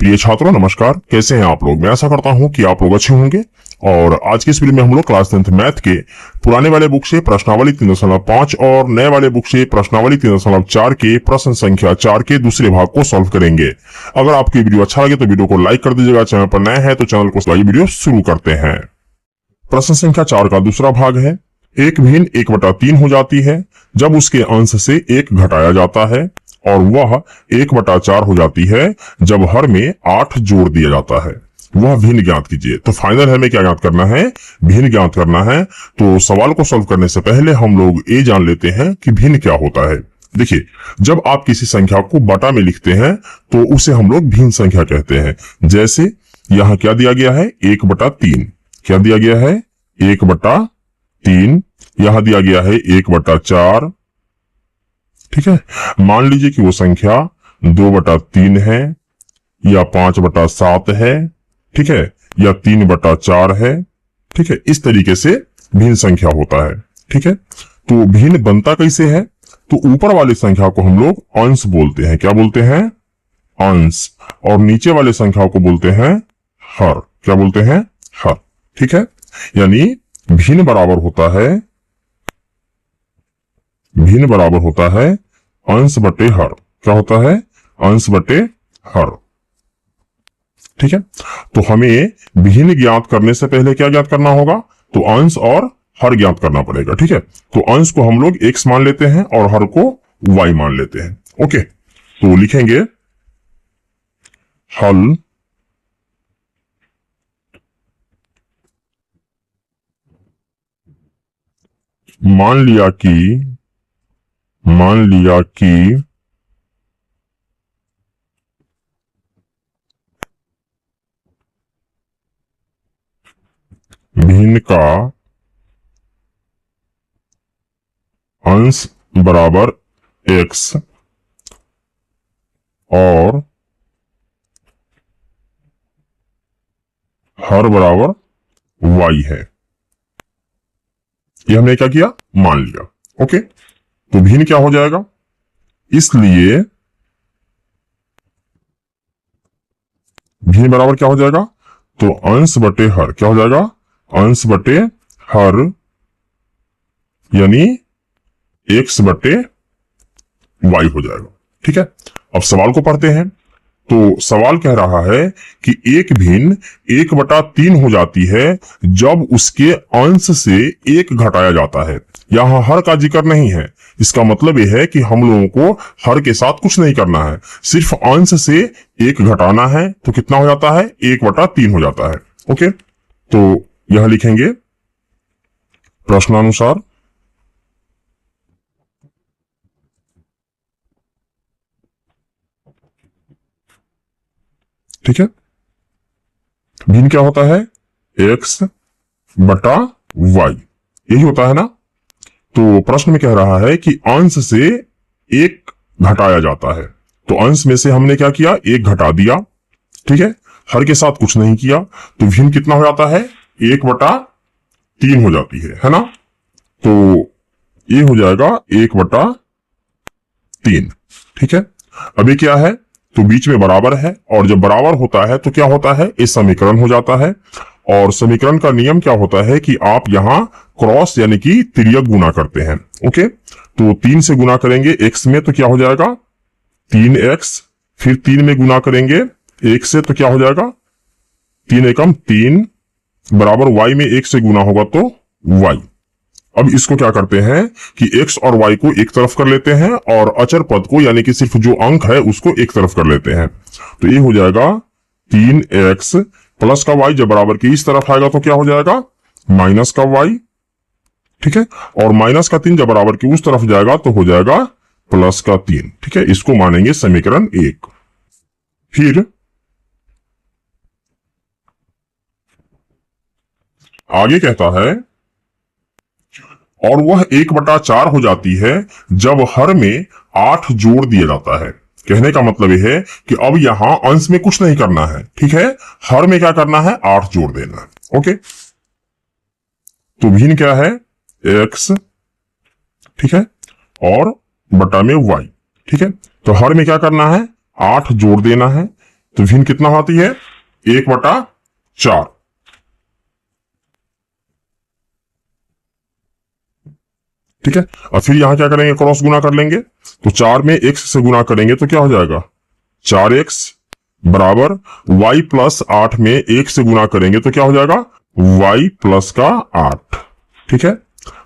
प्रिय छात्रों नमस्कार, कैसे हैं आप लोग। मैं आशा करता हूं कि आप लोग अच्छे होंगे। और आज के इस वीडियो में हम लोग क्लास 10th मैथ के पुराने वाले बुक से प्रश्नावली 3.5 और नए वाले बुक से प्रश्नावली 3.4 के प्रश्न संख्या 4 के दूसरे भाग को सॉल्व करेंगे। अगर आपको वीडियो अच्छा लगे तो वीडियो को लाइक कर दीजिएगा। चैनल पर नए हैं तो चैनल को सब्सक्राइब। वीडियो शुरू करते हैं। प्रश्न संख्या 4 का दूसरा भाग है। एक भिन्न 1/3 हो जाती है जब उसके अंश से 1 घटाया जाता है, और वह 1/4 हो जाती है जब हर में 8 जोड़ दिया जाता है। वह भिन्न ज्ञात कीजिए। तो फाइनल हमें क्या ज्ञात करना है? भिन्न ज्ञात करना है। तो सवाल को सॉल्व करने से पहले हम लोग ये जान लेते हैं कि भिन्न क्या होता है। देखिए, जब आप किसी संख्या को बटा में लिखते हैं तो उसे हम लोग भिन्न संख्या कहते हैं। जैसे यहाँ क्या दिया गया है? 1/3। क्या दिया गया है? 1/3। यहां दिया गया है 1/4। ठीक है। मान लीजिए कि वो संख्या 2/3 है, या 5/7 है, ठीक है, या 3/4 है। ठीक है, इस तरीके से भिन्न संख्या होता है। ठीक है। तो भिन्न बनता कैसे है? तो ऊपर वाली संख्या को हम लोग अंश बोलते हैं। क्या बोलते हैं? अंश। और नीचे वाले संख्या को बोलते हैं हर। क्या बोलते हैं? हर। ठीक है। यानी भिन्न बराबर होता है अंश बटे हर। क्या होता है? अंश बटे हर। ठीक है। तो हमें भिन्न ज्ञात करने से पहले क्या ज्ञात करना होगा? तो अंश और हर ज्ञात करना पड़ेगा। ठीक है। तो अंश को हम लोग x मान लेते हैं और हर को y मान लेते हैं। ओके। तो लिखेंगे हल मान लिया कि भिन्न का अंश बराबर x और हर बराबर y है। ये हमने क्या किया? मान लिया। ओके। तो भिन्न क्या हो जाएगा? इसलिए भिन्न बराबर क्या हो जाएगा? तो अंश बटे हर। क्या हो जाएगा? अंश बटे हर, यानी x बटे y हो जाएगा। ठीक है। अब सवाल को पढ़ते हैं। तो सवाल कह रहा है कि एक भिन्न 1/3 हो जाती है जब उसके अंश से 1 घटाया जाता है। यहाँ हर का जिक्र नहीं है। इसका मतलब यह है कि हम लोगों को हर के साथ कुछ नहीं करना है, सिर्फ अंश से 1 घटाना है। तो कितना हो जाता है? 1/3 हो जाता है। ओके। तो यह लिखेंगे प्रश्नानुसार ठीक है। भिन्न क्या होता है? x बटा y। यही होता है ना। तो प्रश्न में कह रहा है कि अंश से 1 घटाया जाता है। तो अंश में से हमने क्या किया? 1 घटा दिया। ठीक है। हर के साथ कुछ नहीं किया। तो भिन्न कितना हो जाता है? 1/3 हो जाती है ना। तो ये हो जाएगा 1/3। ठीक है। अभी क्या है? तो बीच में बराबर है, और जब बराबर होता है तो क्या होता है? इस समीकरण हो जाता है। और समीकरण का नियम क्या होता है कि आप यहां क्रॉस यानी कि तिर्यक गुना करते हैं। ओके। तो 3 से गुना करेंगे x में तो क्या हो जाएगा? 3x। फिर 3 में गुना करेंगे 1 से तो क्या हो जाएगा? 3 एकम 3 बराबर y में 1 से गुना होगा तो y। अब इसको क्या करते हैं कि x और y को एक तरफ कर लेते हैं, और अचर पद को यानी कि सिर्फ जो अंक है उसको एक तरफ कर लेते हैं। तो ये हो जाएगा 3x प्लस का y। जब बराबर के इस तरफ आएगा तो क्या हो जाएगा? माइनस का y। ठीक है। और माइनस का 3 जब बराबर के उस तरफ जाएगा तो हो जाएगा प्लस का 3। ठीक है। इसको मानेंगे समीकरण 1। फिर आगे कहता है और वह 1/4 हो जाती है जब हर में 8 जोड़ दिया जाता है। कहने का मतलब यह है कि अब यहां अंश में कुछ नहीं करना है। ठीक है। हर में क्या करना है? 8 जोड़ देना है। ओके। तो भिन्न क्या है? x। ठीक है। और बटा में y। ठीक है। तो हर में क्या करना है? 8 जोड़ देना है। तो भिन्न कितना आती है 1/4। ठीक है, और फिर यहां क्या करेंगे, क्रॉस गुना कर लेंगे। तो 4 में x से गुना करेंगे तो क्या हो जाएगा 4x बराबर y प्लस 8 में 1 से गुना करेंगे तो क्या हो जाएगा y प्लस का 8। ठीक है,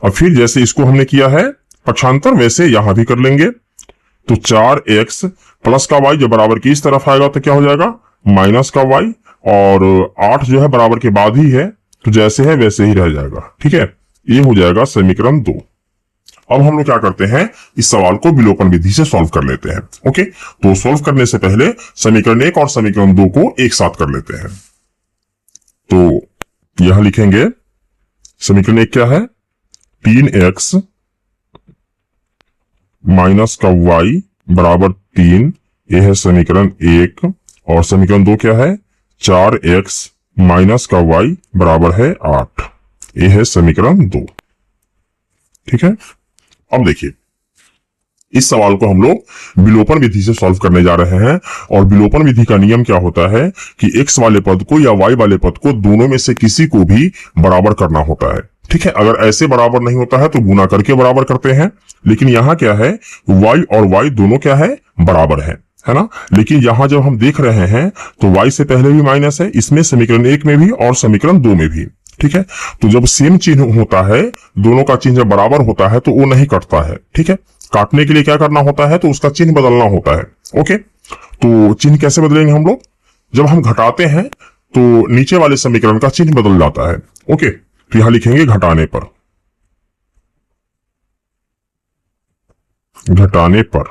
और फिर जैसे इसको हमने किया है पक्षांतर वैसे यहां भी कर लेंगे। तो 4x प्लस का y जब बराबर की इस तरफ आएगा तो क्या हो जाएगा माइनस का y, और 8 जो है बराबर के बाद ही है तो जैसे है वैसे ही रह जाएगा। ठीक है, ये हो जाएगा समीकरण 2। अब हम लोग क्या करते हैं, इस सवाल को विलोपन विधि से सॉल्व कर लेते हैं। ओके, तो सॉल्व करने से पहले समीकरण 1 और समीकरण 2 को एक साथ कर लेते हैं। तो यहां लिखेंगे समीकरण 1 क्या है 3x माइनस का y बराबर 3, यह है समीकरण 1। और समीकरण 2 क्या है 4x माइनस का y बराबर है 8, यह है समीकरण 2। ठीक है, अब देखिए इस सवाल को हम लोग विलोपन विधि से सॉल्व करने जा रहे हैं। और विलोपन विधि का नियम क्या होता है कि x वाले पद को या y वाले पद को दोनों में से किसी को भी बराबर करना होता है। ठीक है, अगर ऐसे बराबर नहीं होता है तो गुना करके बराबर करते हैं, लेकिन यहां क्या है y और y दोनों क्या है बराबर है ना। लेकिन यहां जब हम देख रहे हैं तो y से पहले भी माइनस है, इसमें समीकरण 1 में भी और समीकरण 2 में भी। ठीक है, तो जब सेम चिन्ह होता है, दोनों का चिन्ह जब बराबर होता है तो वो नहीं कटता है। ठीक है, काटने के लिए क्या करना होता है तो उसका चिन्ह बदलना होता है। ओके, तो चिन्ह कैसे बदलेंगे हम लोग, जब हम घटाते हैं तो नीचे वाले समीकरण का चिन्ह बदल जाता है। ओके, तो यहां लिखेंगे घटाने पर, घटाने पर।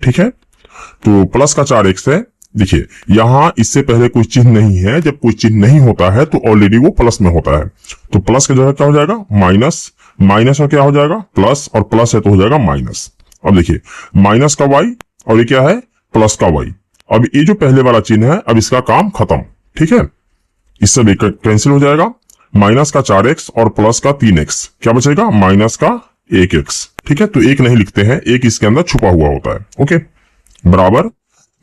ठीक है, तो प्लस का 4x है। देखिए यहां इससे पहले कोई चिन्ह नहीं है, जब कोई चिन्ह नहीं होता है तो ऑलरेडी वो प्लस में होता है। तो प्लस की जगह क्या हो जाएगा माइनस, माइनस और क्या हो जाएगा प्लस, और प्लस है तो हो जाएगा माइनस। अब देखिए माइनस का y और ये क्या है प्लस का y। अब ये जो पहले वाला चिन्ह है अब इसका काम खत्म। ठीक है, इससे भी कैंसिल हो जाएगा। माइनस का 4x और प्लस का 3x, क्या बचेगा माइनस का 1x। ठीक है, तो 1 नहीं लिखते हैं, 1 इसके अंदर छुपा हुआ होता है। ओके, बराबर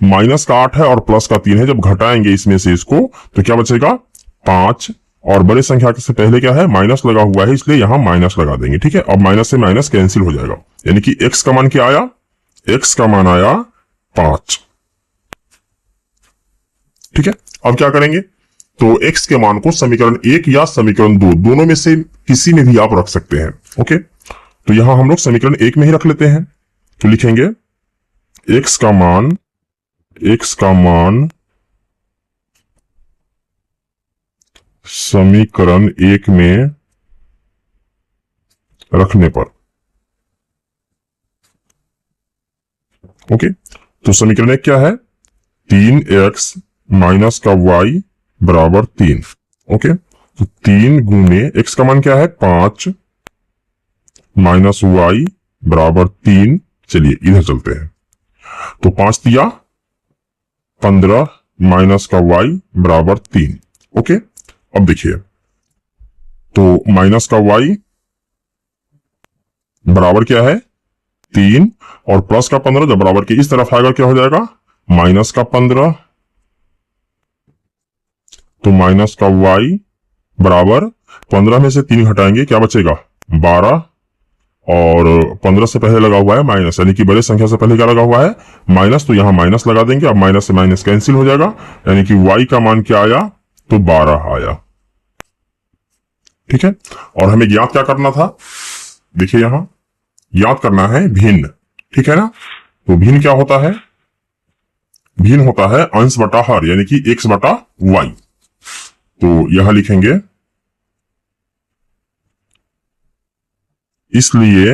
माइनस का 8 है और प्लस का 3 है, जब घटाएंगे इसमें से इसको तो क्या बचेगा 5, और बड़े संख्या से पहले क्या है माइनस लगा हुआ है इसलिए यहां माइनस लगा देंगे। ठीक है, अब माइनस से माइनस कैंसिल हो जाएगा, यानी कि x का मान क्या आया, x का मान आया 5। ठीक है, अब क्या करेंगे तो x के मान को समीकरण 1 या समीकरण 2 दोनों में से किसी में भी आप रख सकते हैं। ओके, तो यहां हम लोग समीकरण 1 में ही रख लेते हैं। तो लिखेंगे x का मान समीकरण 1 में रखने पर। ओके, तो समीकरण 1 क्या है 3x माइनस का y बराबर 3। ओके, तो 3 गुने x का मान क्या है 5 माइनस y बराबर 3। चलिए इधर चलते हैं, तो 5 दिया 15 माइनस का y बराबर 3। ओके, अब देखिए तो माइनस का y बराबर क्या है 3, और प्लस का 15 जब बराबर के इस तरफ आएगा क्या हो जाएगा माइनस का 15। तो माइनस का y बराबर 15 में से 3 घटाएंगे क्या बचेगा 12, और 15 से पहले लगा हुआ है माइनस, यानी कि बड़े संख्या से पहले क्या लगा हुआ है माइनस, तो यहां माइनस लगा देंगे। अब माइनस से माइनस कैंसिल हो जाएगा, यानी कि y का मान क्या आया तो 12 आया। ठीक है, और हमें ज्ञात क्या करना था, देखिए यहां ज्ञात करना है भिन्न। ठीक है ना, तो भिन्न क्या होता है, भिन्न होता है अंश बटा हर, यानी कि x बटा y। तो यहां लिखेंगे इसलिए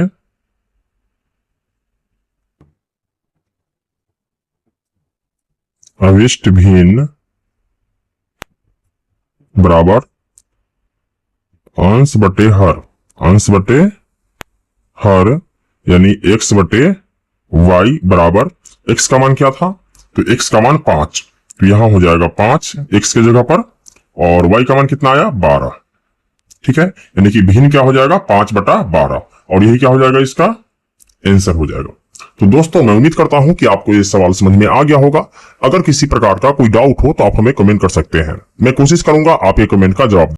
अविष्ट भिन्न बराबर अंश बटे हर, अंश बटे हर, यानी x बटे y बराबर x का मान क्या था तो x का मान 5, तो यहां हो जाएगा 5 x के जगह पर, और y का मान कितना आया 12। ठीक है, यानी कि भिन्न क्या हो जाएगा 5/12, और यही क्या हो जाएगा इसका आंसर हो जाएगा। तो दोस्तों मैं उम्मीद करता हूं कि आपको ये सवाल समझ में आ गया होगा। अगर किसी प्रकार का कोई डाउट हो तो आप हमें कमेंट कर सकते हैं। मैं कोशिश करूंगा आप ये कमेंट का जवाब